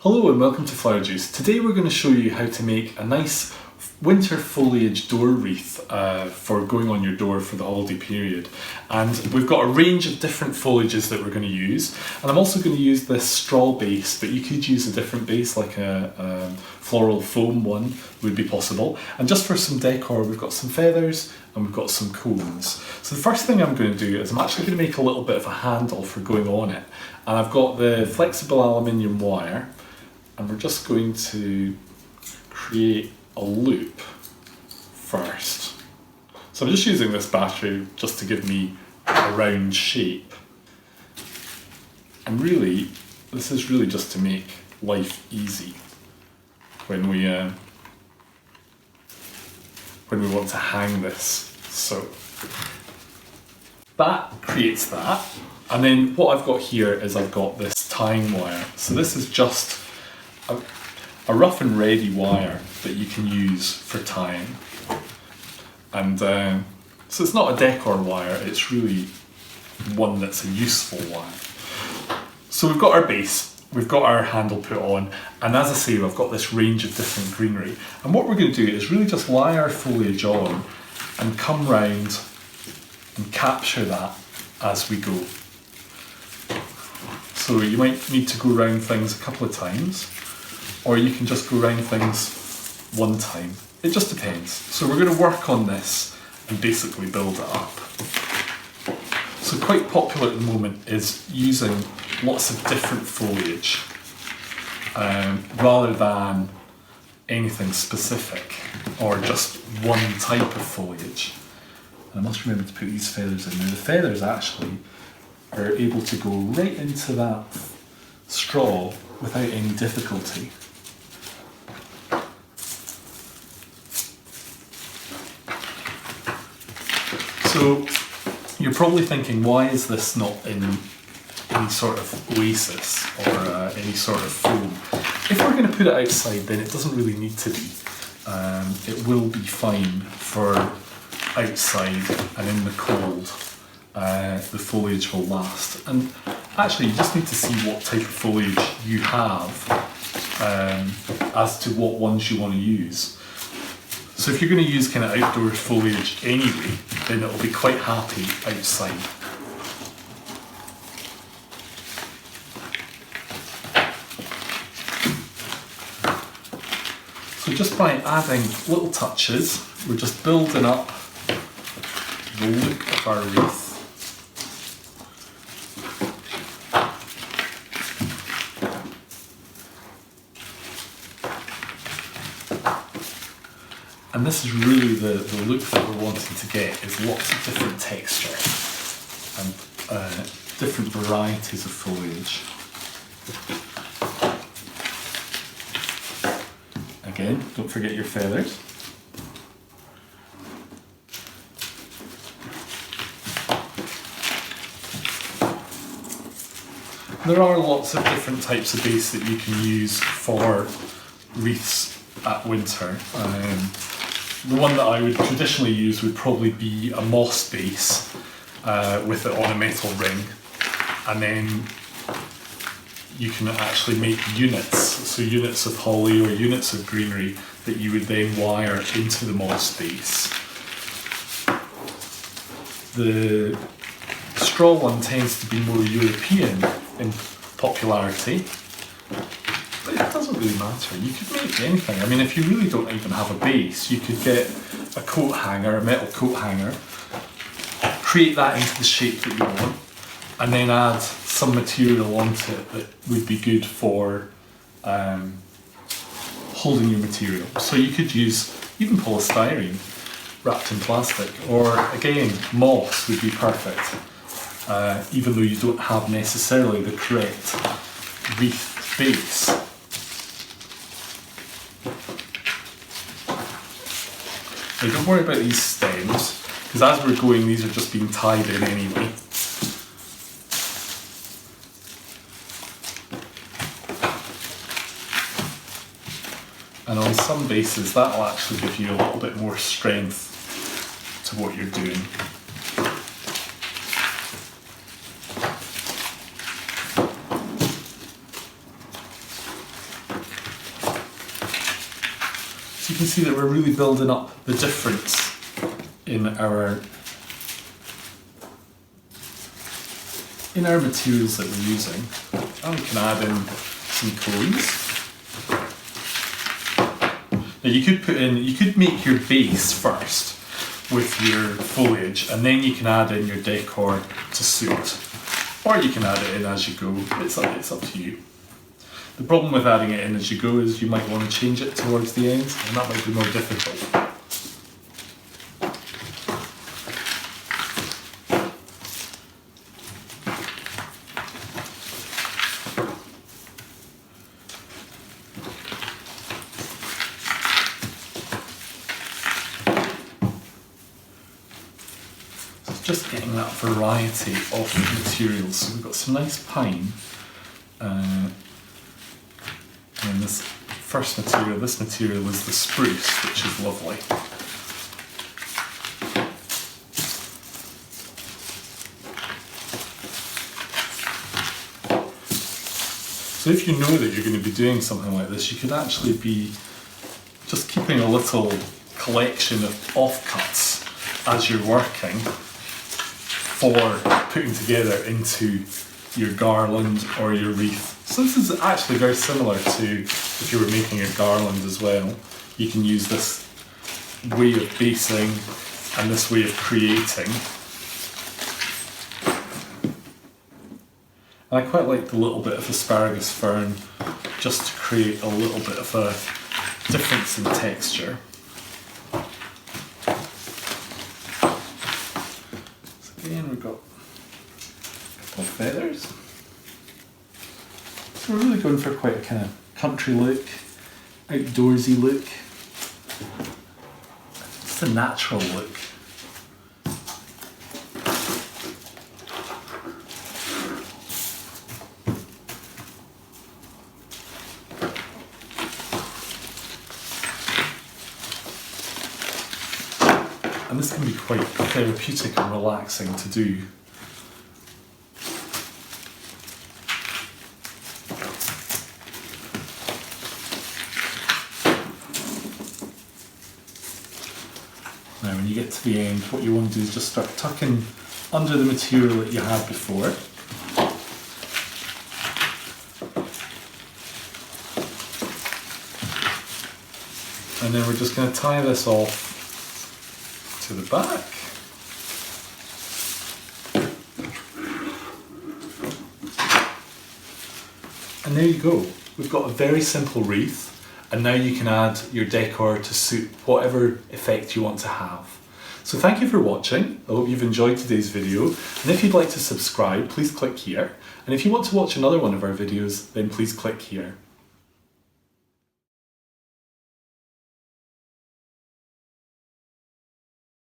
Hello and welcome to Foliages. Today we're going to show you how to make a nice winter foliage door wreath for going on your door for the holiday period. And we've got a range of different foliages that we're going to use. And I'm also going to use this straw base, but you could use a different base like a floral foam one would be possible. And just for some decor, we've got some feathers and we've got some cones. So the first thing I'm going to do is I'm actually going to make a little bit of a handle for going on it. And I've got the flexible aluminium wire. And we're just going to create a loop first. So I'm just using this battery just to give me a round shape. And really, this is really just to make life easy when we want to hang this. So that creates that. And then what I've got here is I've got this tying wire. So this is just a rough and ready wire that you can use for tying. And so it's not a decor wire, it's really one that's a useful wire. So we've got our base, we've got our handle put on, and as I say, I've got this range of different greenery. And what we're going to do is really just lie our foliage on and come round and capture that as we go. So you might need to go around things a couple of times, or you can just go around things one time. It just depends. So we're going to work on this and basically build it up. So quite popular at the moment is using lots of different foliage rather than anything specific or just one type of foliage. And I must remember to put these feathers in. Now the feathers actually are able to go right into that straw without any difficulty. So you're probably thinking, why is this not in any sort of Oasis or any sort of foam? If we're going to put it outside, then it doesn't really need to be. It will be fine for outside and in the cold. The foliage will last. And actually you just need to see what type of foliage you have as to what ones you want to use. So if you're going to use kind of outdoor foliage anyway, then it'll be quite happy outside. So just by adding little touches, we're just building up the look of our wreath. And this is really the look that we're wanting to get, is lots of different texture and different varieties of foliage. Again, don't forget your feathers. There are lots of different types of base that you can use for wreaths at winter. The one that I would traditionally use would probably be a moss base with it on a metal ring, and then you can actually make units, so units of holly or units of greenery that you would then wire into the moss base. The straw one tends to be more European in popularity, but it doesn't really matter. You could make anything. I mean, if you really don't even have a base, you could get a coat hanger, a metal coat hanger, create that into the shape that you want, and then add some material onto it that would be good for holding your material. So you could use even polystyrene wrapped in plastic, or again, moss would be perfect, even though you don't have necessarily the correct wreath base. Now don't worry about these stems, because as we're going, these are just being tied in anyway. And on some bases, that will actually give you a little bit more strength to what you're doing. So you can see that we're really building up the difference in our materials that we're using. And we can add in some cones. Now you could make your base first with your foliage, and then you can add in your decor to suit. Or you can add it in as you go, it's up to you. The problem with adding it in as you go is you might want to change it towards the end, and that might be more difficult. Just getting that variety of materials. So we've got some nice pine, and this first material, this material is the spruce, which is lovely. So if you know that you're going to be doing something like this, you could actually be just keeping a little collection of offcuts as you're working, for putting together into your garland or your wreath. So this is actually very similar to if you were making a garland as well. You can use this way of basing and this way of creating. And I quite like the little bit of asparagus fern just to create a little bit of a difference in texture. Again, we've got a couple of feathers. So we're really going for quite a kind of country look, outdoorsy look. Just a natural look. And this can be quite therapeutic and relaxing to do. Now when you get to the end, what you want to do is just start tucking under the material that you had before. And then we're just going to tie this off to the back. And there you go. We've got a very simple wreath, and now you can add your decor to suit whatever effect you want to have. So thank you for watching. I hope you've enjoyed today's video, and if you'd like to subscribe, please click here. And if you want to watch another one of our videos, then please click here.